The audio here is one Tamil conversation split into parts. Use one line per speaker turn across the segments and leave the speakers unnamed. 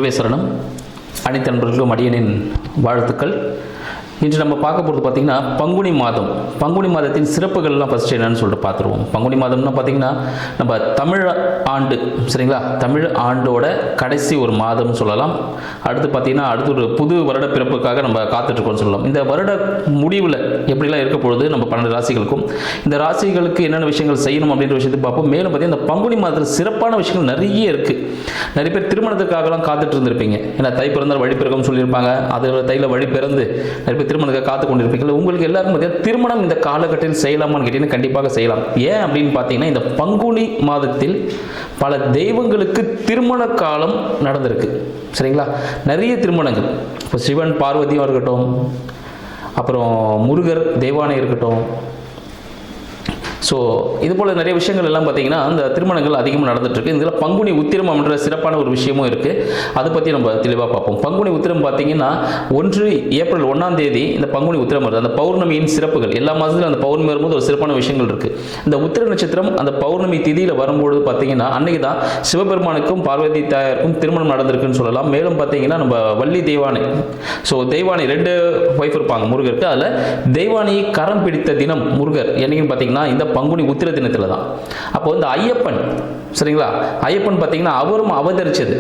குருவே சரணம். அனைத்து நண்பர்களுக்கும் அடியனின் வாழ்த்துக்கள். இன்று நம்ம பார்க்க போகிறது பார்த்திங்கன்னா பங்குனி மாதம். பங்குனி மாதத்தின் சிறப்புகள்லாம் ஃபஸ்ட்டு என்னன்னு சொல்லிட்டு பார்த்துருவோம். பங்குனி மாதம்னா பார்த்திங்கன்னா நம்ம தமிழ் ஆண்டு, சரிங்களா, தமிழ் ஆண்டோட கடைசி ஒரு மாதம்னு சொல்லலாம். அடுத்து பார்த்திங்கன்னா அடுத்து ஒரு புது வருட பிறப்புக்காக நம்ம காத்துட்ருக்கோம்னு சொல்லலாம். இந்த வருட முடிவில் எப்படிலாம் இருக்க பொழுது நம்ம 12 ராசிகளுக்கும் இந்த ராசிகளுக்கு என்னென்ன விஷயங்கள் செய்யணும் அப்படின்ற விஷயத்தை பார்ப்போம். மேலும் பார்த்திங்கன்னா இந்த பங்குனி மாதத்தில் சிறப்பான விஷயங்கள் நிறைய இருக்குது. நிறைய பேர் திருமணத்துக்காகலாம் காத்துட்டு இருந்திருப்பீங்க. ஏன்னா தை பிறந்தால் வழி பிறக்கும் சொல்லியிருப்பாங்க. அது தையில் வழி பிறந்து நிறைய பேர் திருமணத்துக்கு காத்து கொண்டிருப்பீங்க. உங்களுக்கு எல்லாருக்கும் பார்த்தீங்கன்னா திருமணம் இந்த காலகட்டத்தில் செய்யலாமான்னு கேட்டீங்கன்னா கண்டிப்பாக செய்யலாம். ஏன் அப்படின்னு பார்த்தீங்கன்னா இந்த பங்குனி மாதத்தில் பல தெய்வங்களுக்கு திருமண காலம் நடந்திருக்கு, சரிங்களா. நிறைய திருமணங்கள், இப்போ சிவன் பார்வதியும் இருக்கட்டும், அப்புறம் முருகர் தெய்வானை இருக்கட்டும். ஸோ இது போல் நிறைய விஷயங்கள் எல்லாம் பார்த்தீங்கன்னா அந்த திருமணங்கள் அதிகமாக நடந்துட்டுருக்கு. இதில் பங்குனி உத்திரம் என்ற சிறப்பான ஒரு விஷயமும் இருக்குது. அதை பற்றி நம்ம தெளிவாக பார்ப்போம். பங்குனி உத்திரம் பார்த்தீங்கன்னா 1 ஏப்ரல் 1ஆம் தேதி இந்த பங்குனி உத்திரம் வருது. அந்த பௌர்ணமியின் சிறப்புகள் எல்லா மாதத்துலையும் அந்த பௌர்ணமி வரும்போது ஒரு சிறப்பான விஷயங்கள் இருக்குது. இந்த உத்திர நட்சத்திரம் அந்த பௌர்ணமி திதியில் வரும்போது பார்த்தீங்கன்னா அன்றைக்கி தான் சிவபெருமானுக்கும் பார்வதி தாயாருக்கும் திருமணம் நடந்திருக்குன்னு சொல்லலாம். மேலும் பார்த்தீங்கன்னா நம்ம வள்ளி தெய்வானை, ஸோ தெய்வானை 2 ஒய்ஃப் இருப்பாங்க முருகருக்கு. அதில் தெய்வானையை கரம் பிடித்த தினம் முருகர் என்னைக்குன்னு பார்த்தீங்கன்னா இந்த பங்குனி உத்திர தினத்தில் தான். அப்போ இந்த ஐயப்பன், சரிங்களா, ஐயப்பன் பார்த்தீங்கன்னா அவரும் அவதரிச்சது.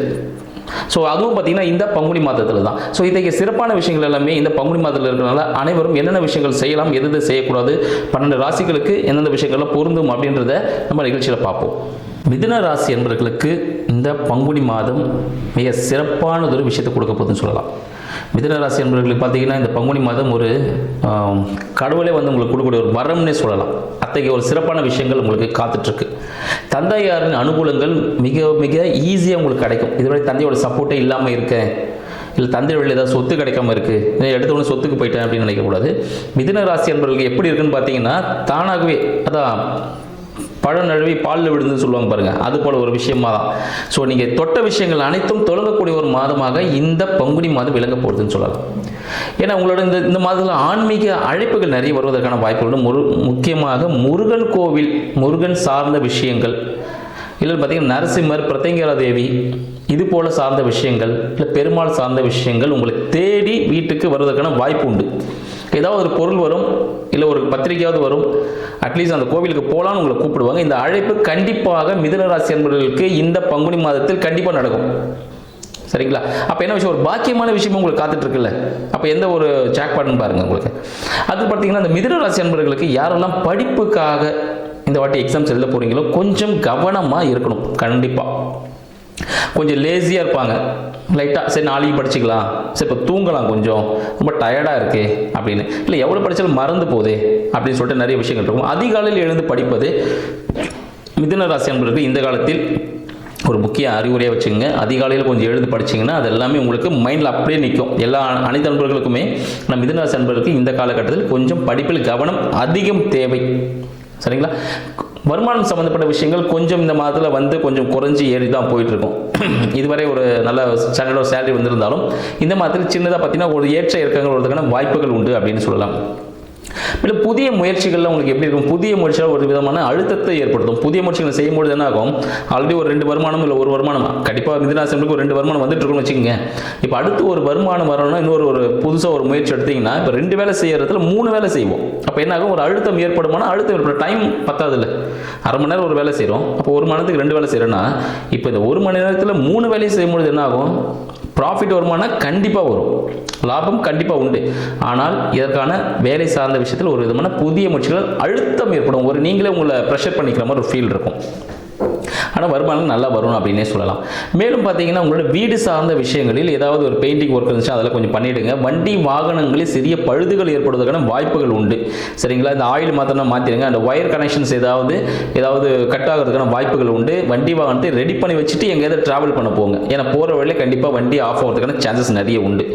ஸோ அதுவும் பார்த்தீங்கன்னா இந்த பங்குனி மாதத்தில் தான். ஸோ இன்றைக்கு சிறப்பான விஷயங்கள் எல்லாமே இந்த பங்குனி மாதத்தில் இருக்கிறனால அனைவரும் என்னென்ன விஷயங்கள் செய்யலாம், எது செய்யக்கூடாது, 12 ராசிகளுக்கு எந்தெந்த விஷயங்கள்லாம் பொருந்தும் அப்படின்றத நம்ம நிகழ்ச்சியில் பார்ப்போம். மிதுன ராசி என்பவர்களுக்கு இந்த பங்குனி மாதம் மிக சிறப்பானதொரு விஷயத்தை கொடுக்க போகுதுன்னு சொல்லலாம். மிதுன ராசி என்பவர்களுக்கு பார்த்தீங்கன்னா இந்த பங்குனி மாதம் ஒரு கடவுளே வந்து உங்களுக்கு கொடுக்கக்கூடிய ஒரு வரம்னே சொல்லலாம். அத்தகைய ஒரு சிறப்பான விஷயங்கள் உங்களுக்கு காத்துட்ருக்கு. தந்தையாரின் அனுகூலங்கள் மிக மிக ஈஸியாக உங்களுக்கு கிடைக்கும். இதுவரை தந்தையோட சப்போர்ட்டே இல்லாமல் இருக்கேன், இல்லை தந்தை வழியில் ஏதாவது சொத்து கிடைக்காம இருக்குது, எடுத்தவொடனே சொத்துக்கு போயிட்டேன் அப்படின்னு நினைக்கக்கூடாது. மிதுன ராசி என்பவர்களுக்கு எப்படி இருக்குன்னு பார்த்தீங்கன்னா தானாகவே அதான் பழம் நழுவி பாலில் விழுந்துன்னு சொல்லுவாங்க பாருங்கள், அது போல் ஒரு விஷயமா தான். ஸோ நீங்கள் தொட்ட விஷயங்கள் அனைத்தும் தொடங்கக்கூடிய ஒரு மாதமாக இந்த பங்குனி மாதம் விளங்க போகுதுன்னு சொல்லலாம். ஏன்னா உங்களோட இந்த மாதத்தில் ஆன்மீக அழைப்புகள் நிறைய வருவதற்கான வாய்ப்புகள், முக்கியமாக முருகன் கோவில், முருகன் சார்ந்த விஷயங்கள், இல்லை பார்த்தீங்கன்னா நரசிம்மர், பிரத்யங்கரா தேவி, இது போல் சார்ந்த விஷயங்கள், இல்லை பெருமாள் சார்ந்த விஷயங்கள் உங்களை தேடி வீட்டுக்கு வருவதற்கான வாய்ப்பு உண்டு. ஏதாவது ஒரு பொருள் வரும், இல்லை ஒரு பத்திரிகையாவது வரும், அட்லீஸ்ட் அந்த கோவிலுக்கு போகலான்னு உங்களை கூப்பிடுவாங்க. இந்த அழைப்பு கண்டிப்பாக மிதுன ராசி என்பவர்களுக்கு இந்த பங்குனி மாதத்தில் கண்டிப்பாக நடக்கும், சரிங்களா. அப்போ என்ன விஷயம், ஒரு பாக்கியமான விஷயமும் உங்களுக்கு காத்துட்டு இருக்குல்ல. அப்போ எந்த ஒரு ஜாக்பாட்னு பாருங்கள் உங்களுக்கு. அது பார்த்தீங்கன்னா இந்த மிதுன ராசி என்பவர்களுக்கு யாரெல்லாம் படிப்புக்காக இந்த வாட்டி எக்ஸாம்ஸ் எழுத போகிறீங்களோ கொஞ்சம் கவனமாக இருக்கணும். கண்டிப்பாக கொஞ்சம் லேசியாக இருப்பாங்க, லைட்டாக சரி நாளைக்கு படிச்சுக்கலாம், சரி இப்போ தூங்கலாம், கொஞ்சம் ரொம்ப டயர்டாக இருக்கே அப்படின்னு, இல்லை எவ்வளோ படித்தாலும் மறந்து போதே அப்படின்னு சொல்லிட்டு நிறைய விஷயங்கள் இருக்கும். அதிகாலையில் எழுந்து படிப்பது மிதுன ராசி என்பவர்களுக்கு இந்த காலத்தில் ஒரு முக்கிய அறிவுரையாக வச்சுங்க. அதிகாலையில் கொஞ்சம் எழுந்து படிச்சிங்கன்னா அது எல்லாமே உங்களுக்கு மைண்டில் அப்படியே நிற்கும். அனைத்து நண்பர்களுக்குமே நம்ம மிதுன ராசி நண்பர்களுக்கு இந்த காலகட்டத்தில் கொஞ்சம் படிப்பில் கவனம் அதிகம் தேவை, சரிங்களா. வருமானம் சம்மந்தப்பட்ட விஷயங்கள் கொஞ்சம் இந்த மாதத்தில் வந்து கொஞ்சம் குறைஞ்சி ஏறி தான் போயிட்டுருக்கும். இதுவரை ஒரு நல்ல ஸ்டாண்டர்ட் சேலரி வந்திருந்தாலும் இந்த மாதத்தில் சின்னதாக பார்த்தீங்கன்னா ஒரு ஏற்ற இறக்கங்கள் வருவதற்கான வாய்ப்புகள் உண்டு அப்படின்னு சொல்லலாம். இல்லை புதிய முயற்சிகளில் உங்களுக்கு எப்படி இருக்கும், புதிய முயற்சிகள் ஒரு விதமான அழுத்தத்தை ஏற்படுத்தும். புதிய முயற்சிகளை செய்யும்போது என்ன ஆகும், ஆல்ரெடி ஒரு 2 வருமானம் இல்லை ஒரு வருமானம், கண்டிப்பாக மிதுனராசிக்கு ஒரு 2 வருமானம் வந்துட்டு இருக்குன்னு வச்சுக்கோங்க. இப்போ அடுத்து ஒரு வருமானம் வரணும்னா இன்னொரு புதுசாக ஒரு முயற்சி எடுத்தீங்கன்னா இப்போ 2 வேலை செய்யறதுல 3 வேலை செய்வோம். அப்போ என்ன ஆகும், ஒரு அழுத்தம் ஏற்படுமானா அழுத்தம் ஏற்படும். டைம் பத்தாது இல்லை, அரை மணி நேரம் ஒரு வேலை செய்கிறோம், அப்போ 1 மணி நேரத்துக்கு 2 வேலை செய்கிறோன்னா இப்போ இந்த 1 மணி நேரத்தில் 3 வேலையை செய்யும்போது என்ன ஆகும், ப்ராஃபிட் வருமானம் கண்டிப்பாக வரும், லாபம் கண்டிப்பாக உண்டு. ஆனால் இதற்கான வேலை சார்ந்த விஷயத்தில் ஒரு விதமான புதிய முயற்சிகள் அழுத்தம் ஏற்படும். நீங்களே உங்களை ப்ரெஷர் பண்ணிக்கிற மாதிரி ஒரு ஃபீல் இருக்கும். ஆனால் வருமானம் நல்லா வரும் அப்படின்னே சொல்லலாம். மேலும் பார்த்தீங்கன்னா உங்களோட வீடு சார்ந்த விஷயங்களில் ஏதாவது ஒரு பெயிண்டிங் ஒர்க் இருந்துச்சு அதில் கொஞ்சம் பண்ணிவிடுங்க. வண்டி வாகனங்களில் சிறிய பழுதுகள் ஏற்படுவதற்கான வாய்ப்புகள் உண்டு, சரிங்களா. இந்த ஆயில் மாத்திரம் மாற்றிடுங்க. அந்த ஒயர் கனெக்ஷன்ஸ் ஏதாவது கட் ஆகிறதுக்கான வாய்ப்புகள் உண்டு. வண்டி வாகனத்தை ரெடி பண்ணி வச்சுட்டு எங்கேயாவது ட்ராவல் பண்ண போங்க. ஏன்னா போகிற வழியில் கண்டிப்பாக வண்டி ஆஃப் ஆகிறதுக்கான சான்சஸ் நிறைய உண்டு.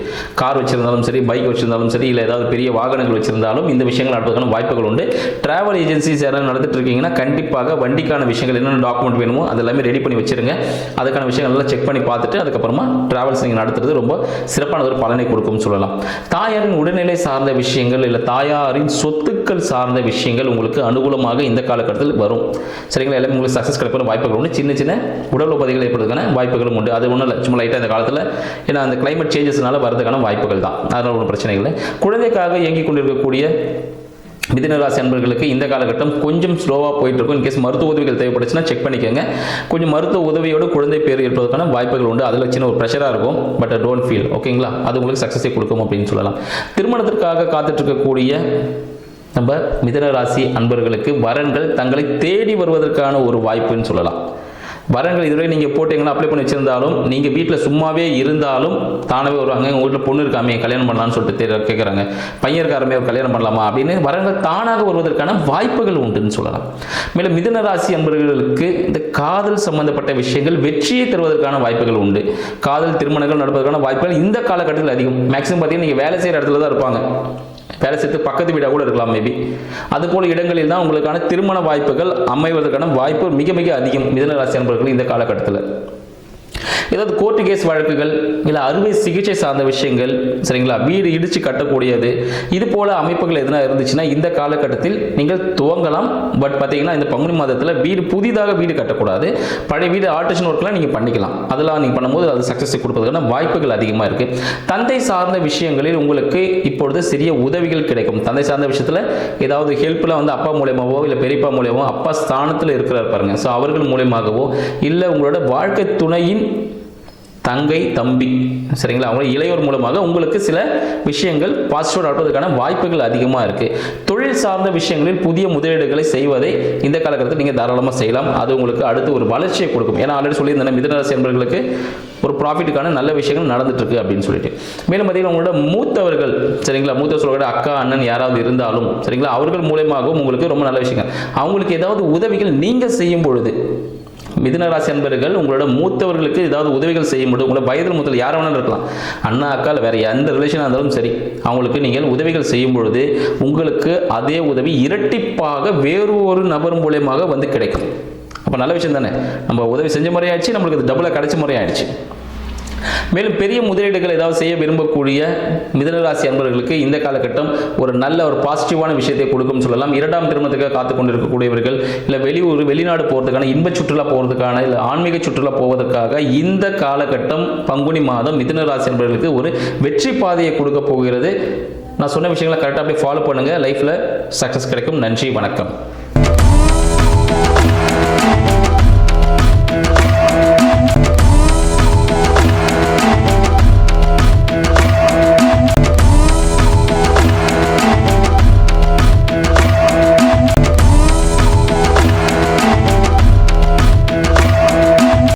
கார் வச்சிருந்தாலும் சரி, பைக் வச்சிருந்தாலும் சரி, இல்லை ஏதாவது பெரிய வாகனங்கள் வச்சிருந்தாலும் இந்த விஷயங்கள் நடப்பதற்கான வாய்ப்புகள் உண்டு. டிராவல் ஏஜென்சிஸ் யாராவது நடத்திட்டு இருக்கீங்கன்னா கண்டிப்பாக வண்டிக்கான விஷயங்கள் என்னென்ன டாக்குமெண்ட் வேணுமோ அது எல்லாமே ரெடி பண்ணி வச்சிருங்க. அதுக்கான விஷயங்கள் எல்லாம் செக் பண்ணி பார்த்துட்டு அதுக்கப்புறமா டிராவல்ஸ் நீங்கள் நடத்துறது ரொம்ப சிறப்பான ஒரு பலனை கொடுக்கும்னு சொல்லலாம். தாயாரின் உடல்நிலை சார்ந்த விஷயங்கள் இல்லை தாயாரின் சொத்துக்கள் சார்ந்த விஷயங்கள் உங்களுக்கு அனுகூலமாக இந்த காலகட்டத்தில் வரும். சரிங்களா? எல்லாமே உங்களுக்கு சக்ஸஸ் கிடைக்கிற வாய்ப்புகள் உண்டு. சின்ன சின்ன உடல் உபாதைகள் ஏற்படுறதுக்கான வாய்ப்புகளும் உண்டு. அது ஒன்றும் இல்லை, சும்மா லைட்டாக இந்த காலத்தில் ஏன்னா அந்த கிளைமேட் சேஞ்சஸ்னால வரதுக்கான வாய்ப்புகள் தான். அதனால ஒன்றும் பிரச்சனை இல்லை. குழந்தைக்காக இயங்கிக் கொண்டிருக்கக்கூடிய மிதுன ராசி அன்பர்களுக்கு இந்த காலகட்டம் கொஞ்சம் ஸ்லோவாக போயிட்டு இருக்கும். இன்கேஸ் மருத்துவ உதவிகள் தேவைப்படுச்சுன்னா செக் பண்ணிக்கோங்க. கொஞ்சம் மருத்துவ உதவியோடு குழந்தை பேர் ஏற்பதற்கான வாய்ப்புகள் உண்டு. அதில் சின்ன ஒரு ப்ரெஷராக இருக்கும், பட் டோன்ட் ஃபீல், ஓகேங்களா? அது உங்களுக்கு சக்ஸஸை கொடுக்கும் அப்படின்னு சொல்லலாம். திருமணத்திற்காக காத்துட்டு இருக்கக்கூடிய நம்ம மிதுன ராசி அன்பர்களுக்கு வரன்கள் தங்களை தேடி வருவதற்கான ஒரு வாய்ப்புன்னு சொல்லலாம். வரன்கள் இதுவரை நீங்கள் போட்டிங்கன்னா அப்ளை பண்ணி வச்சிருந்தாலும் நீங்கள் வீட்டில் சும்மாவே இருந்தாலும் தானவே வருவாங்க. உங்கள் வீட்டில் பொண்ணு இருக்காமே கல்யாணம் பண்ணலான்னு சொல்லிட்டு கேட்குறாங்க, பையன் இருக்காருமே கல்யாணம் பண்ணலாமா அப்படின்னு வரன்கள் தானாக வருவதற்கான வாய்ப்புகள் உண்டுன்னு சொல்லலாம். மேலும் மிதுன ராசி அன்பர்களுக்கு இந்த காதல் சம்பந்தப்பட்ட விஷயங்கள் வெற்றியை தருவதற்கான வாய்ப்புகள் உண்டு. காதல் திருமணங்கள் நடப்பதற்கான வாய்ப்புகள் இந்த காலகட்டத்தில் அதிகம். மேக்ஸிமம் பார்த்தீங்கன்னா நீங்கள் வேலை செய்கிற இடத்துல தான் இருப்பாங்க, வேலை செய்து பக்கத்து வீடாக கூட இருக்கலாம் மேபி. அதுபோல் இடங்களில் தான் உங்களுக்கான திருமண வாய்ப்புகள் அமைவதற்கான வாய்ப்பு மிக மிக அதிகம் மிதுன ராசி அன்பர்கள் இந்த காலகட்டத்தில். ஏதாவது கோர்ட்டு கேஸ் வழக்குகள் இல்லை அறுவை சிகிச்சை சார்ந்த விஷயங்கள், சரிங்களா, வீடு இடித்து கட்டக்கூடியது, இது போல அமைப்புகள் எதுனா இருந்துச்சுன்னா இந்த காலகட்டத்தில் நீங்கள் துவங்கலாம். பட் பார்த்தீங்கன்னா இந்த பங்குனி மாதத்தில் புதிதாக வீடு கட்டக்கூடாது. பழைய வீடு ஆல்ட்ரேஷன் ஒர்க்லாம் நீங்கள் பண்ணிக்கலாம். அதெல்லாம் நீங்கள் பண்ணும்போது அது சக்ஸஸ் கொடுப்பதற்கான வாய்ப்புகள் அதிகமாக இருக்குது. தந்தை சார்ந்த விஷயங்களில் உங்களுக்கு இப்பொழுது சிறிய உதவிகள் கிடைக்கும். தந்தை சார்ந்த விஷயத்தில் ஏதாவது ஹெல்ப்லாம் வந்து அப்பா மூலியமாகவோ இல்லை பெரியப்பா மூலியமாகவோ, அப்பா ஸ்தானத்தில் இருக்கிறார் பாருங்க, ஸோ அவர்கள் மூலியமாகவோ இல்லை உங்களோட வாழ்க்கை துணையின் தங்கை தம்பி, சரிங்களா, அவங்க இளையோர் மூலமாக உங்களுக்கு சில விஷயங்கள் பாசிட்டிவ் நடப்பதற்கான வாய்ப்புகள் அதிகமாக இருக்குது. தொழில் சார்ந்த விஷயங்களில் புதிய முதலீடுகளை செய்வதை இந்த காலகட்டத்தில் நீங்கள் தாராளமாக செய்யலாம். அது உங்களுக்கு அடுத்து ஒரு வளர்ச்சியை கொடுக்கும். ஏன்னா ஆல்ரெடி சொல்லியிருந்தேன் மிதுன ராசி என்பவர்களுக்கு ஒரு ப்ராஃபிட்டுக்கான நல்ல விஷயங்கள் நடந்துட்டு இருக்கு அப்படின்னு சொல்லிட்டு. மேலும் பார்த்தீங்கன்னா உங்களோட மூத்தவர்கள், சரிங்களா, மூத்த சொல்கிற அக்கா அண்ணன் யாராவது இருந்தாலும் சரிங்களா, அவர்கள் மூலமாகவும் உங்களுக்கு ரொம்ப நல்ல விஷயங்கள். அவங்களுக்கு ஏதாவது உதவிகள் நீங்கள் செய்யும் பொழுது மிதுன ராசி அன்பர்கள் உங்களோட மூத்தவர்களுக்கு ஏதாவது உதவிகள் செய்யும் பொழுது, உங்களோட வயதில் மூத்தல் யார் வேணாலும் இருக்கலாம், அண்ணா அக்கால் வேற எந்த ரிலேஷனாக இருந்தாலும் சரி, அவங்களுக்கு நீங்கள் உதவிகள் செய்யும் பொழுது உங்களுக்கு அதே உதவி இரட்டிப்பாக வேறு ஒரு நபர் மூலமாக வந்து கிடைக்கும். அப்போ நல்ல விஷயம் தானே, நம்ம உதவி செஞ்ச முறையாயிடுச்சு, நம்மளுக்கு அது டபுளாக கிடைச்ச முறையாயிடுச்சு. மேலும் பெரிய முதலீடுகள் ஏதாவது செய்ய விரும்பக்கூடிய மிதுன ராசி அன்பர்களுக்கு இந்த காலகட்டம் ஒரு நல்ல ஒரு பாசிட்டிவான விஷயத்தை கொடுக்கும் சொல்லலாம். இரண்டாம் திருமணத்துக்காக காத்து கொண்டிருக்கக்கூடியவர்கள் இல்லை வெளிநாடு போகிறதுக்கான இன்ப சுற்றுலா போகிறதுக்கான இல்லை ஆன்மீக சுற்றுலா போவதற்காக இந்த காலகட்டம் பங்குனி மாதம் மிதுன ராசி அன்பர்களுக்கு ஒரு வெற்றி பாதையை கொடுக்க போகிறது. நான் சொன்ன விஷயங்களை கரெக்டாக அப்படியே ஃபாலோ பண்ணுங்கள், லைஃப்பில் சக்ஸஸ் கிடைக்கும். நன்றி, வணக்கம்.